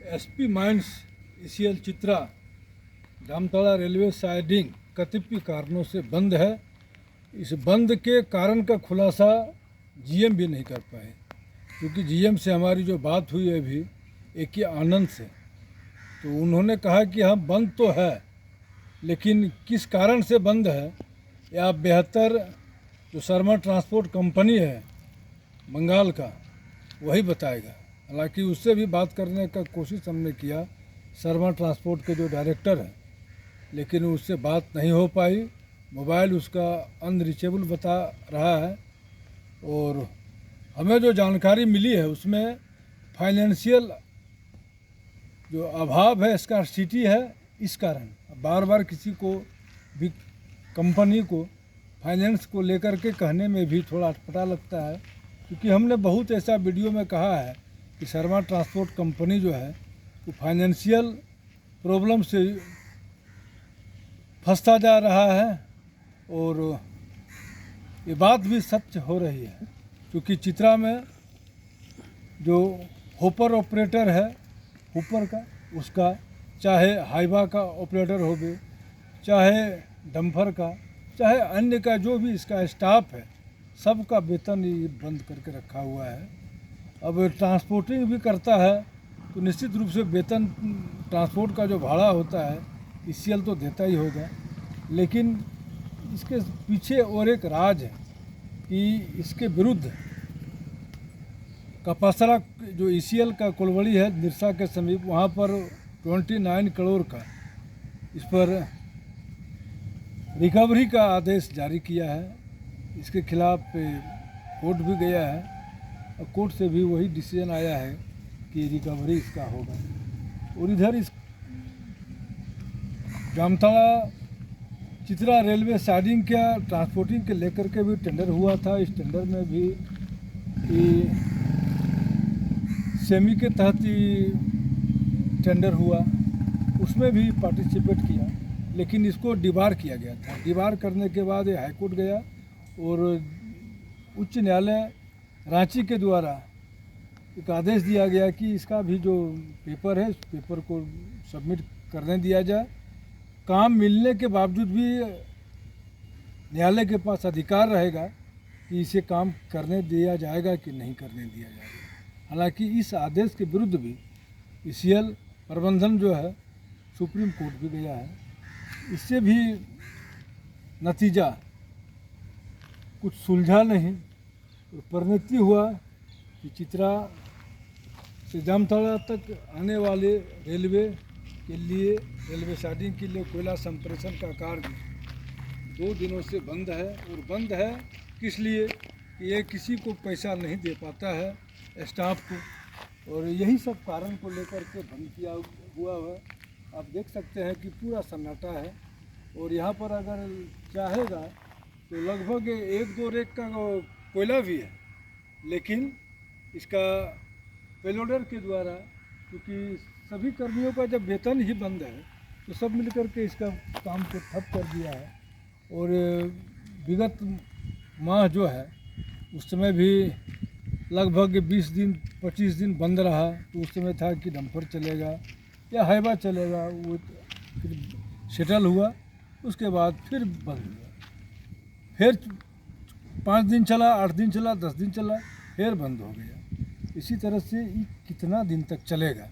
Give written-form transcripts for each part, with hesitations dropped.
SP mines ECL Chitra Jamtara railway siding कतिपय कारणों से बंद है। इस बंद के कारण का खुलासा जीएम भी नहीं कर पाए, क्योंकि जीएम से हमारी जो बात हुई है अभी एक ही आनंद से, तो उन्होंने कहा कि हाँ बंद तो है, लेकिन किस कारण से बंद है या बेहतर जो शर्मा ट्रांसपोर्ट कंपनी है बंगाल का वही बताएगा। हालांकि उससे भी बात करने का कोशिश हमने किया, शर्मा ट्रांसपोर्ट के जो डायरेक्टर हैं, लेकिन उससे बात नहीं हो पाई। मोबाइल उसका अनरीचेबल बता रहा है और हमें जो जानकारी मिली है उसमें फाइनेंशियल जो अभाव है, स्कार्सिटी है। इस कारण बार बार किसी को भी कंपनी को फाइनेंस को लेकर के कहने में भी थोड़ा अटपटा लगता है, क्योंकि हमने बहुत ऐसा वीडियो में कहा है कि शर्मा ट्रांसपोर्ट कंपनी जो है वो फाइनेंशियल प्रॉब्लम से फंसता जा रहा है। और ये बात भी सच हो रही है, क्योंकि चित्रा में जो होपर ऑपरेटर है होपर का, उसका चाहे हाइवा का ऑपरेटर हो गए, चाहे डंपर का, चाहे अन्य का जो भी इसका स्टाफ है, सबका वेतन ये बंद करके रखा हुआ है। अब ट्रांसपोर्टिंग भी करता है तो निश्चित रूप से वेतन ट्रांसपोर्ट का जो भाड़ा होता है ईसीएल तो देता ही होगा, लेकिन इसके पीछे और एक राज है कि इसके विरुद्ध कपासरा जो ईसीएल का कुलवड़ी है निरसा के समीप, वहाँ पर 29 करोड़ का इस पर रिकवरी का आदेश जारी किया है। इसके खिलाफ कोर्ट भी गया है और कोर्ट से भी वही डिसीजन आया है कि रिकवरी इसका होगा। और इधर इस जामताड़ा चित्रा रेलवे साइडिंग का ट्रांसपोर्टिंग के लेकर के भी टेंडर हुआ था। इस टेंडर में भी सेमी के तहत ही टेंडर हुआ, उसमें भी पार्टिसिपेट किया, लेकिन इसको डिबार किया गया था। डिबार करने के बाद ये हाईकोर्ट गया और उच्च न्यायालय रांची के द्वारा एक आदेश दिया गया कि इसका भी जो पेपर है, उस पेपर को सबमिट करने दिया जाए। काम मिलने के बावजूद भी न्यायालय के पास अधिकार रहेगा कि इसे काम करने दिया जाएगा कि नहीं करने दिया जाएगा। हालांकि इस आदेश के विरुद्ध भी ईसीएल प्रबंधन जो है सुप्रीम कोर्ट भी गया है। इससे भी नतीजा कुछ सुलझा नहीं और परिणति हुआ कि चित्रा से जामताड़ा तक आने वाले रेलवे के लिए, रेलवे साइडिंग के लिए कोयला संप्रेषण का कार्य 2 दिनों से बंद है। और बंद है किस लिए कि ये किसी को पैसा नहीं दे पाता है स्टाफ को, और यही सब कारण को लेकर के बंद किया हुआ है। आप देख सकते हैं कि पूरा सन्नाटा है और यहाँ पर अगर चाहेगा तो लगभग 1-2 रेक का कोयला भी है, लेकिन इसका पेलोडर के द्वारा, क्योंकि सभी कर्मियों का जब वेतन ही बंद है तो सब मिलकर के इसका काम को ठप कर दिया है। और विगत माह जो है उस समय भी लगभग 20 दिन 25 दिन बंद रहा, तो उस समय था कि डंपर चलेगा या हाइवा चलेगा, वो फिर सेटल हुआ, उसके बाद फिर बंद हुआ, फिर 5 दिन चला, 8 दिन चला, 10 दिन चला, फिर बंद हो गया। इसी तरह से ये कितना दिन तक चलेगा।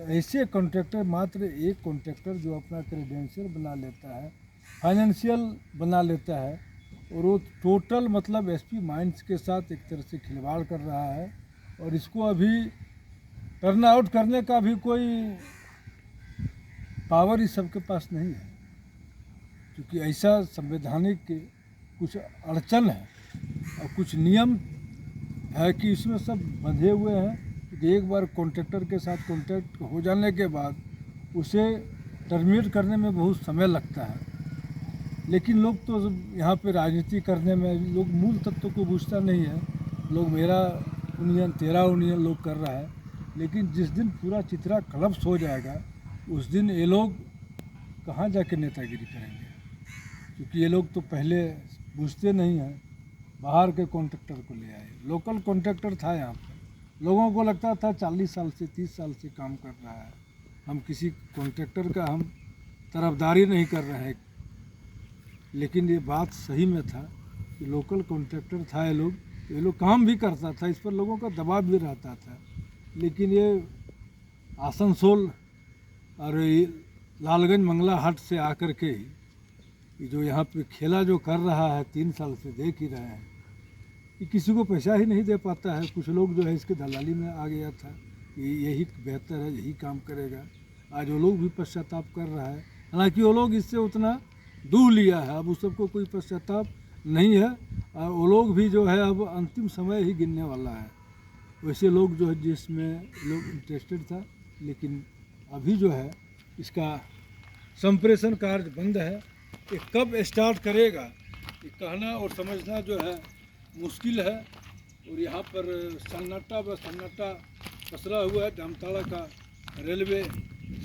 ऐसे कॉन्ट्रैक्टर, मात्र एक कॉन्ट्रैक्टर जो अपना क्रेडेंशियल बना लेता है, फाइनेंशियल बना लेता है, और वो टोटल मतलब एसपी माइंस के साथ एक तरह से खिलवाड़ कर रहा है। और इसको अभी टर्न आउट करने का भी कोई पावर इस सबके पास नहीं है, क्योंकि ऐसा संवैधानिक कुछ अड़चन है और कुछ नियम है कि इसमें सब बंधे हुए हैं कि एक बार कॉन्ट्रैक्टर के साथ कॉन्ट्रैक्ट हो जाने के बाद उसे टर्मिनेट करने में बहुत समय लगता है। लेकिन लोग तो यहाँ पे राजनीति करने में लोग मूल तत्व को बूझता नहीं है। लोग मेरा यूनियन तेरा यूनियन लोग कर रहा है, लेकिन जिस दिन पूरा चित्रा कलप्स हो जाएगा उस दिन ये लोग कहाँ जाके नेतागिरी करेंगे, क्योंकि ये लोग तो पहले बूझते नहीं हैं। बाहर के कॉन्ट्रैक्टर को ले आए, लोकल कॉन्ट्रैक्टर था यहाँ पर, लोगों को लगता था 40 साल से 30 साल से काम कर रहा है, हम किसी कॉन्ट्रैक्टर का हम तरफदारी नहीं कर रहे हैं। लेकिन ये बात सही में था कि लोकल कॉन्ट्रैक्टर था, ये लोग काम भी करता था, इस पर लोगों का दबाव भी रहता था। लेकिन ये आसनसोल और ये लालगंज मंगला हाट से आकर के ही जो यहाँ पे खेला जो कर रहा है 3 साल से देख ही रहे हैं कि किसी को पैसा ही नहीं दे पाता है। कुछ लोग जो है इसके दलाली में आ गया था कि यही बेहतर है, यही काम करेगा। आज वो लोग भी पश्चाताप कर रहा है, हालांकि वो लोग इससे उतना दूर लिया है, अब उस सबको कोई पश्चाताप नहीं है। और वो लोग भी जो है अब अंतिम समय ही गिनने वाला है। वैसे लोग जो है जिसमें लोग इंटरेस्टेड था, लेकिन अभी जो है इसका संप्रेषण कार्य बंद है। ये कब स्टार्ट करेगा ये कहना और समझना जो है मुश्किल है। और यहाँ पर सन्नाटा व सन्नाटा पसरा हुआ है। जामताड़ा का रेलवे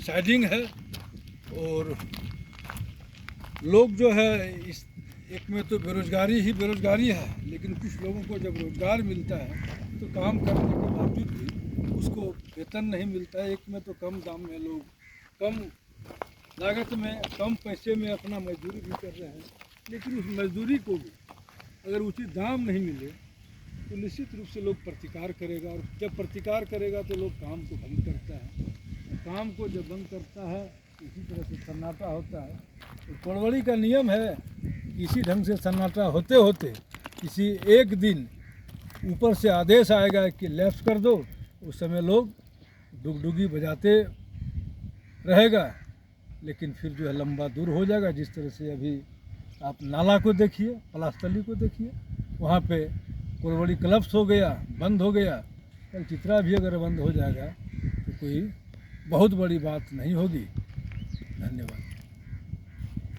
साइडिंग है और लोग जो है इस एक में तो बेरोजगारी ही बेरोजगारी है, लेकिन कुछ लोगों को जब रोजगार मिलता है तो काम करने के बावजूद भी उसको वेतन नहीं मिलता है। एक में तो कम दाम में लोग कम लागत में कम पैसे में अपना मजदूरी भी कर रहे हैं, लेकिन उस मजदूरी को भी अगर उचित दाम नहीं मिले तो निश्चित रूप से लोग प्रतिकार करेगा। और जब प्रतिकार करेगा तो लोग काम को बंद करता है। काम को जब बंद करता है तो इसी तरह से सन्नाटा होता है। तो कोड़वड़ी का नियम है कि इसी ढंग से सन्नाटा होते होते किसी एक दिन ऊपर से आदेश आएगा कि लैप्स कर दो, उस समय लोग डुगडुगी बजाते रहेगा, लेकिन फिर जो है लंबा दूर हो जाएगा। जिस तरह से अभी आप नाला को देखिए, पलासतली को देखिए, वहाँ पे कोड़वड़ी क्लब्स हो गया, बंद हो गया। कल चित्रा भी अगर बंद हो जाएगा तो कोई बहुत बड़ी बात नहीं होगी।